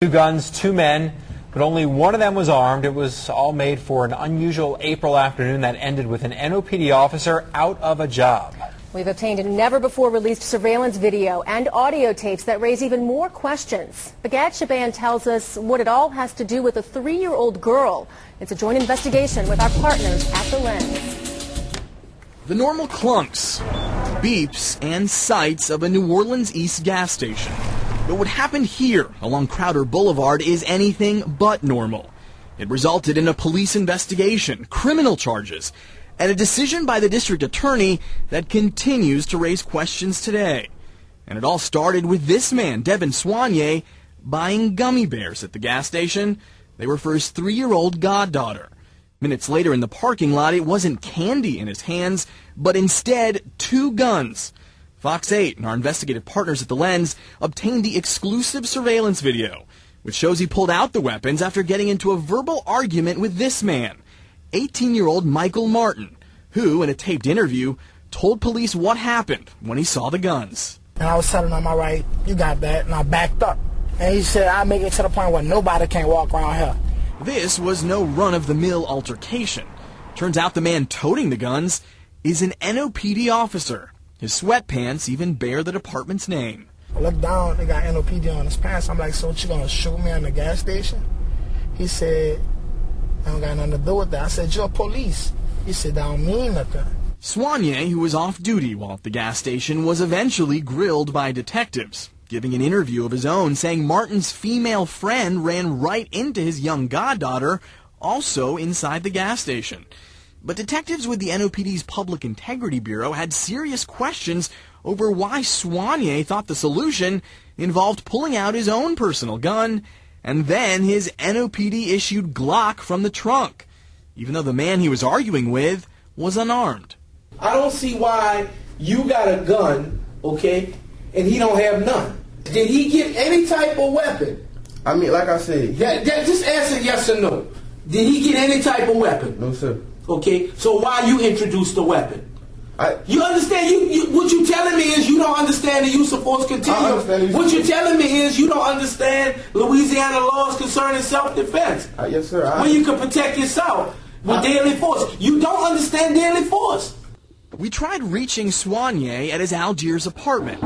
Two guns, two men, but only one of them was armed. It was all made for an unusual April afternoon that ended with an NOPD officer out of a job. We've obtained never-before-released surveillance video and audio tapes that raise even more questions. Bagad Shaban tells us what it all has to do with a 3-year-old girl. It's a joint investigation with our partners at The Lens. The normal clunks, beeps, and sights of a New Orleans East gas station. But what happened here along Crowder Boulevard is anything but normal. It resulted in a police investigation, criminal charges, and a decision by the district attorney that continues to raise questions today. And it all started with this man, Devin Soignier, buying gummy bears at the gas station. They were for his 3-year-old goddaughter. Minutes later in the parking lot, it wasn't candy in his hands, but instead 2 guns. Fox 8 and our investigative partners at The Lens obtained the exclusive surveillance video, which shows he pulled out the weapons after getting into a verbal argument with this man, 18-year-old Michael Martin, who, in a taped interview, told police what happened when he saw the guns. And I was telling him, all right, you got that, and I backed up. And he said, I'll make it to the point where nobody can walk around here. This was no run-of-the-mill altercation. Turns out the man toting the guns is an NOPD officer. His sweatpants even bear the department's name. I looked down, they got NOPD on his pants. I'm like, so what, you gonna shoot me in the gas station? He said, I don't got nothing to do with that. I said, you're police. He said, that don't mean nothing. Soignier, who was off duty while at the gas station, was eventually grilled by detectives, giving an interview of his own saying Martin's female friend ran right into his young goddaughter, also inside the gas station. But detectives with the NOPD's Public Integrity Bureau had serious questions over why Soignier thought the solution involved pulling out his own personal gun and then his NOPD-issued Glock from the trunk, even though the man he was arguing with was unarmed. I don't see why you got a gun, okay, and he don't have none. Did he get any type of weapon? I mean, like I said... Just answer yes or no. Did he get any type of weapon? No, sir. Okay, so why you introduced the weapon? You understand? What you telling me is you don't understand the use of force continuum. What you're telling me is you don't understand Louisiana laws concerning self-defense. Yes, sir. Where you can protect yourself with deadly force. You don't understand deadly force. We tried reaching Soignier at his Algiers apartment,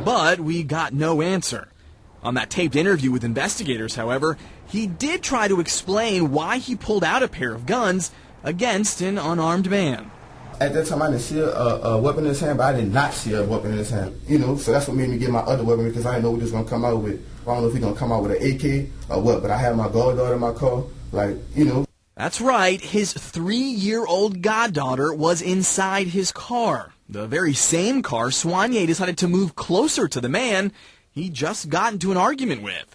but we got no answer. On that taped interview with investigators, however, he did try to explain why he pulled out a pair of guns against an unarmed man. At that time, I didn't see a weapon in his hand, but I did not see a weapon in his hand. You know, so that's what made me get my other weapon, because I didn't know what he was going to come out with. I don't know if he's going to come out with an AK or what, but I had my goddaughter in my car, like, you know. That's right, his 3-year-old goddaughter was inside his car. The very same car Soignier decided to move closer to the man he just got into an argument with.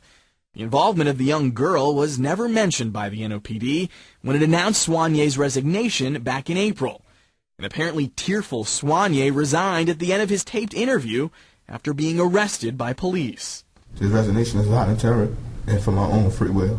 The involvement of the young girl was never mentioned by the NOPD when it announced Soignier's resignation back in April. An apparently tearful Soignier resigned at the end of his taped interview after being arrested by police. His resignation is out of terror and for my own free will.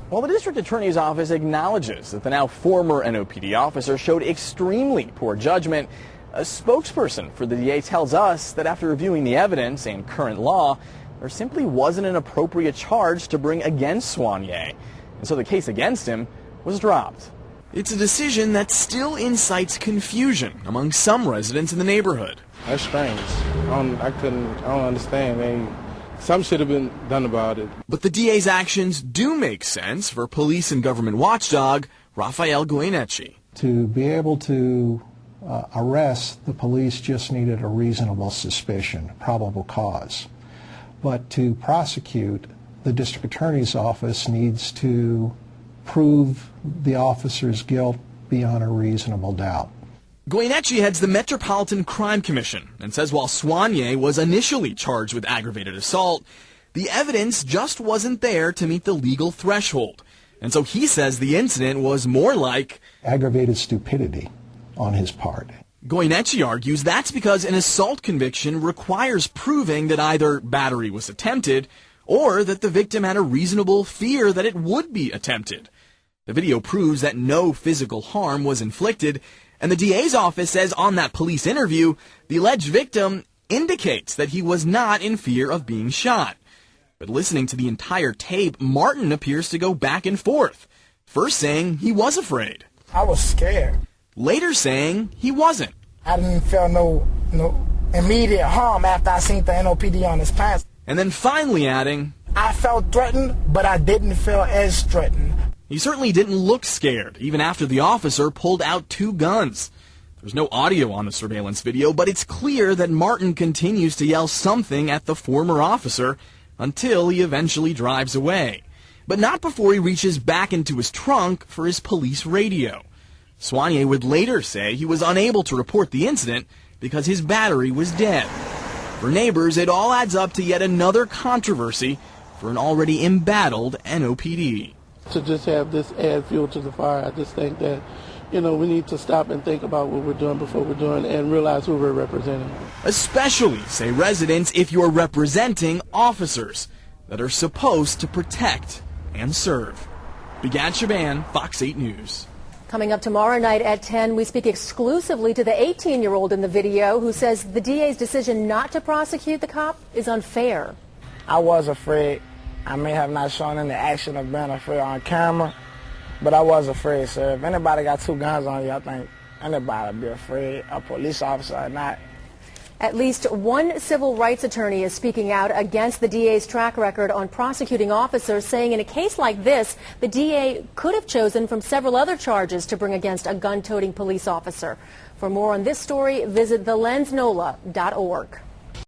Well, the district attorney's office acknowledges that the now former NOPD officer showed extremely poor judgment. A spokesperson for the DA tells us that after reviewing the evidence and current law, there simply wasn't an appropriate charge to bring against Soignier, and so the case against him was dropped. It's a decision that still incites confusion among some residents in the neighborhood. That's strange. I don't understand, man. Something should have been done about it. But the DA's actions do make sense for police and government watchdog Rafael Goyeneche. To be able to arrest, the police just needed a reasonable suspicion, probable cause. But to prosecute, the district attorney's office needs to prove the officer's guilt beyond a reasonable doubt. Goyeneche heads the Metropolitan Crime Commission and says while Soignier was initially charged with aggravated assault, the evidence just wasn't there to meet the legal threshold. And so he says the incident was more like aggravated stupidity on his part. Goyeneche argues that's because an assault conviction requires proving that either battery was attempted or that the victim had a reasonable fear that it would be attempted. The video proves that no physical harm was inflicted, and the DA's office says on that police interview, the alleged victim indicates that he was not in fear of being shot. But listening to the entire tape, Martin appears to go back and forth. First saying he was afraid. I was scared. Later saying he wasn't. I didn't feel no immediate harm after I seen the NOPD on his pants. And then finally adding, I felt threatened, but I didn't feel as threatened. He certainly didn't look scared, even after the officer pulled out 2 guns. There's no audio on the surveillance video, but it's clear that Martin continues to yell something at the former officer until he eventually drives away. But not before he reaches back into his trunk for his police radio. Soignier would later say he was unable to report the incident because his battery was dead. For neighbors, it all adds up to yet another controversy for an already embattled NOPD. To just have this add fuel to the fire, I just think that, we need to stop and think about what we're doing before we're doing and realize who we're representing. Especially, say residents, if you're representing officers that are supposed to protect and serve. Begad Shaban, Fox 8 News. Coming up tomorrow night at 10, we speak exclusively to the 18-year-old in the video who says the DA's decision not to prosecute the cop is unfair. I was afraid. I may have not shown any action of being afraid on camera, but I was afraid, sir. If anybody got 2 guns on you, I think anybody would be afraid, a police officer or not. At least one civil rights attorney is speaking out against the DA's track record on prosecuting officers, saying in a case like this, the DA could have chosen from several other charges to bring against a gun-toting police officer. For more on this story, visit thelensnola.org.